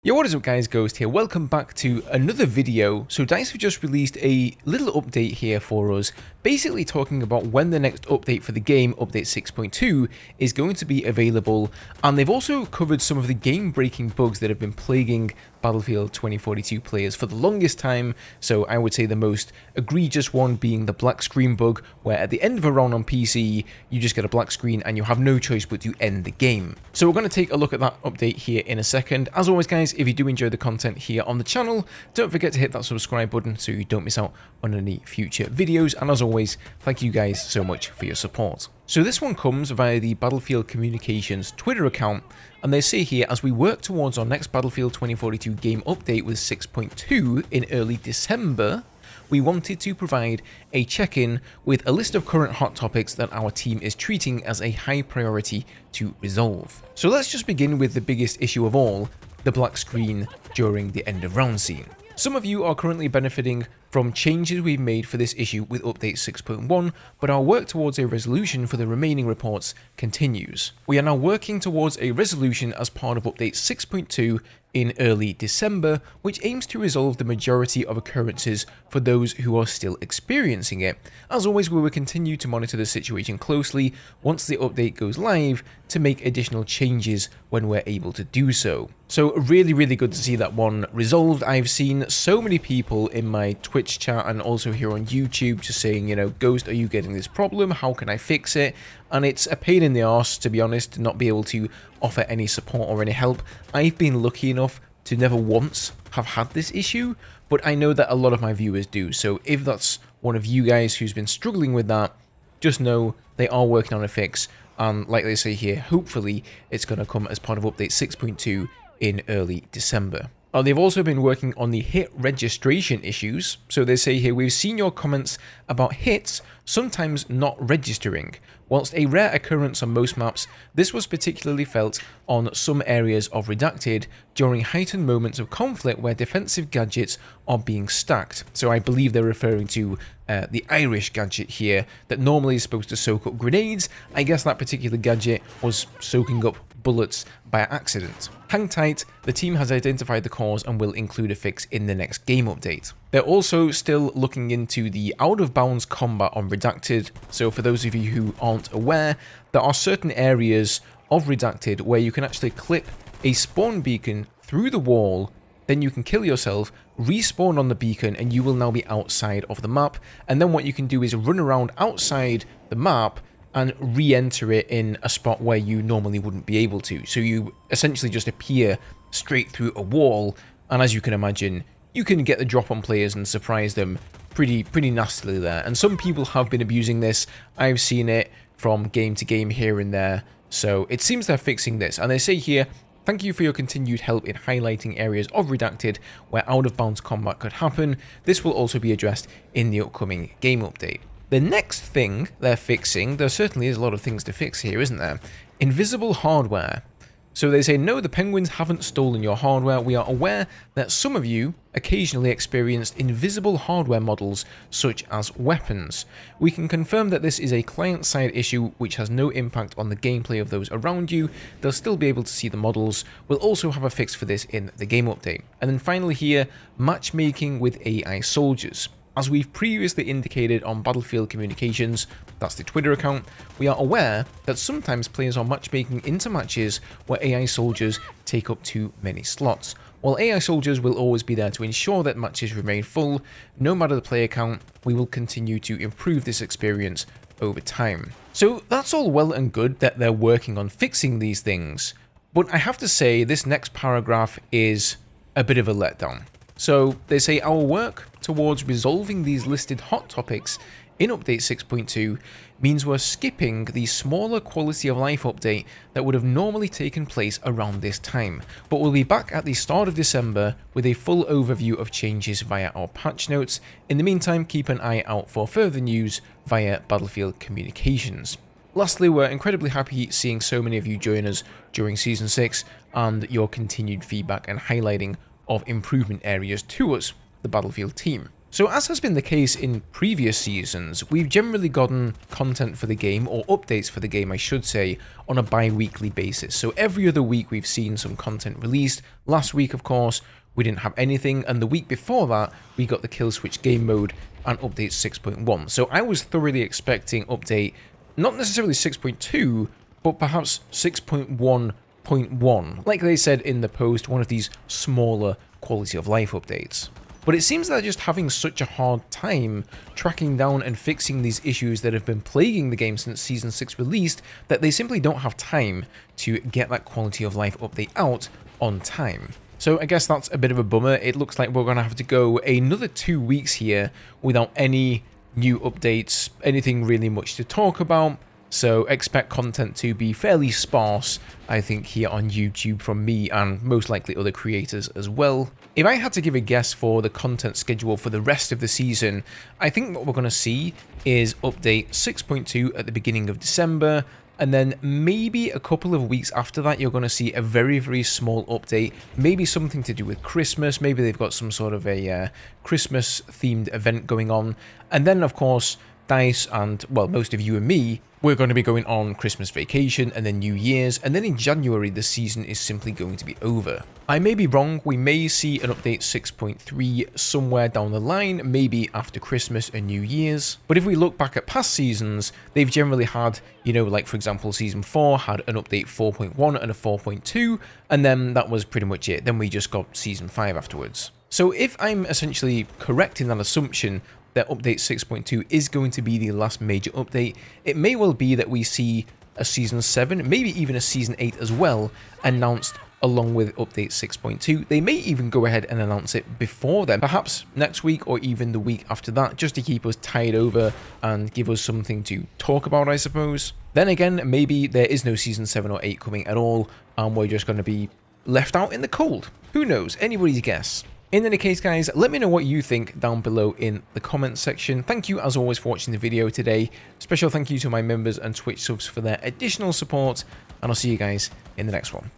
Yo, what is up guys, Ghost here, welcome back to another video. So DICE have just released a little update here for us, basically talking about when the next update for the game, update 6.2, is going to be available, and they've also covered some of the game-breaking bugs that have been plaguing Battlefield 2042 players for the longest time. So I would say the most egregious one being the black screen bug, where at the end of a round on PC, you just get a black screen and you have no choice but to end the game. So we're going to take a look at that update here in a second. As always guys, if you do enjoy the content here on the channel, don't forget to hit that subscribe button so you don't miss out on any future videos, and as always, thank you guys so much for your support. So this one comes via the Battlefield Communications Twitter account, and they say here, as we work towards our next Battlefield 2042 game update with 6.2 in early December, we wanted to provide a check-in with a list of current hot topics that our team is treating as a high priority to resolve. So let's just begin with the biggest issue of all, the black screen during the end of round scene. Some of you are currently benefiting from changes we've made for this issue with update 6.1, but our work towards a resolution for the remaining reports continues. We are now working towards a resolution as part of update 6.2 in early December, which aims to resolve the majority of occurrences for those who are still experiencing it. As always, we will continue to monitor the situation closely once the update goes live to make additional changes when we're able to do so. So really good to see that one resolved. I've seen so many people in my Twitch chat and also here on YouTube just saying, you know, Ghost, are you getting this problem? How can I fix it? And it's a pain in the arse, to be honest, to not be able to offer any support or any help. I've been lucky enough to never once have had this issue, but I know that a lot of my viewers do. So if that's one of you guys who's been struggling with that, just know they are working on a fix. And like they say here, hopefully it's going to come as part of update 6.2 in early December. They've also been working on the hit registration issues. So they say here, we've seen your comments about hits sometimes not registering. Whilst a rare occurrence on most maps, this was particularly felt on some areas of Redacted during heightened moments of conflict where defensive gadgets are being stacked. So I believe they're referring to the Irish gadget here that normally is supposed to soak up grenades. I guess that particular gadget was soaking up bullets by accident. Hang tight, the team has identified the cause and will include a fix in the next game update. They're also still looking into the out-of-bounds combat on Redacted, so for those of you who aren't aware, there are certain areas of Redacted where you can actually clip a spawn beacon through the wall, then you can kill yourself, respawn on the beacon, and you will now be outside of the map, and then what you can do is run around outside the map and re-enter it in a spot where you normally wouldn't be able to. So you essentially just appear straight through a wall, and as you can imagine, you can get the drop on players and surprise them pretty nastily there. And some people have been abusing this. I've seen it from game to game here and there. So it seems they're fixing this. And they say here, thank you for your continued help in highlighting areas of Redacted where out-of-bounds combat could happen. This will also be addressed in the upcoming game update. The next thing they're fixing, there certainly is a lot of things to fix here, isn't there? Invisible hardware. So they say, no, the Penguins haven't stolen your hardware. We are aware that some of you occasionally experienced invisible hardware models, such as weapons. We can confirm that this is a client-side issue which has no impact on the gameplay of those around you. They'll still be able to see the models. We'll also have a fix for this in the game update. And then finally here, matchmaking with AI soldiers. As we've previously indicated on Battlefield Communications, that's the Twitter account, we are aware that sometimes players are matchmaking into matches where AI soldiers take up too many slots. While AI soldiers will always be there to ensure that matches remain full, no matter the player count, we will continue to improve this experience over time. So that's all well and good that they're working on fixing these things, but I have to say this next paragraph is a bit of a letdown. So they say our work towards resolving these listed hot topics in update 6.2 means we're skipping the smaller quality of life update that would have normally taken place around this time, but we'll be back at the start of December with a full overview of changes via our patch notes. In the meantime, keep an eye out for further news via Battlefield Communications. Lastly, we're incredibly happy seeing so many of you join us during Season 6 and your continued feedback and highlighting of improvement areas to us, the Battlefield team. So as has been the case in previous seasons, we've generally gotten content for the game, or updates for the game I should say, on a bi-weekly basis. So every other week we've seen some content released. Last week of course we didn't have anything, and the week before that we got the Kill Switch game mode and update 6.1. So I was thoroughly expecting update, not necessarily 6.2, but perhaps 6.1.1. Like they said in the post, one of these smaller quality of life updates. But it seems they're just having such a hard time tracking down and fixing these issues that have been plaguing the game since Season 6 released, that they simply don't have time to get that quality of life update out on time. So I guess that's a bit of a bummer. It looks like we're going to have to go another 2 weeks here without any new updates, anything really much to talk about. So expect content to be fairly sparse, I think, here on YouTube from me and most likely other creators as well. If I had to give a guess for the content schedule for the rest of the season, I think what we're going to see is update 6.2 at the beginning of December, and then maybe a couple of weeks after that you're going to see a very, very small update, maybe something to do with Christmas, maybe they've got some sort of a Christmas themed event going on, and then of course DICE and, well, most of you and me, we're going to be going on Christmas vacation and then New Year's, and then in January the season is simply going to be over. I may be wrong, we may see an update 6.3 somewhere down the line, maybe after Christmas and New Year's, but if we look back at past seasons, they've generally had, you know, like for example Season 4 had an update 4.1 and a 4.2, and then that was pretty much it, then we just got Season 5 afterwards. So if I'm essentially correct in that assumption, that update 6.2 is going to be the last major update, it may well be that we see a Season 7, maybe even a Season 8 as well, announced along with update 6.2. They may even go ahead and announce it before then, perhaps next week or even the week after that, just to keep us tied over and give us something to talk about, I suppose. Then again, maybe there is no Season 7 or 8 coming at all, and we're just going to be left out in the cold. Who knows? Anybody's guess. In any case, guys, let me know what you think down below in the comments section. Thank you, as always, for watching the video today. Special thank you to my members and Twitch subs for their additional support, and I'll see you guys in the next one.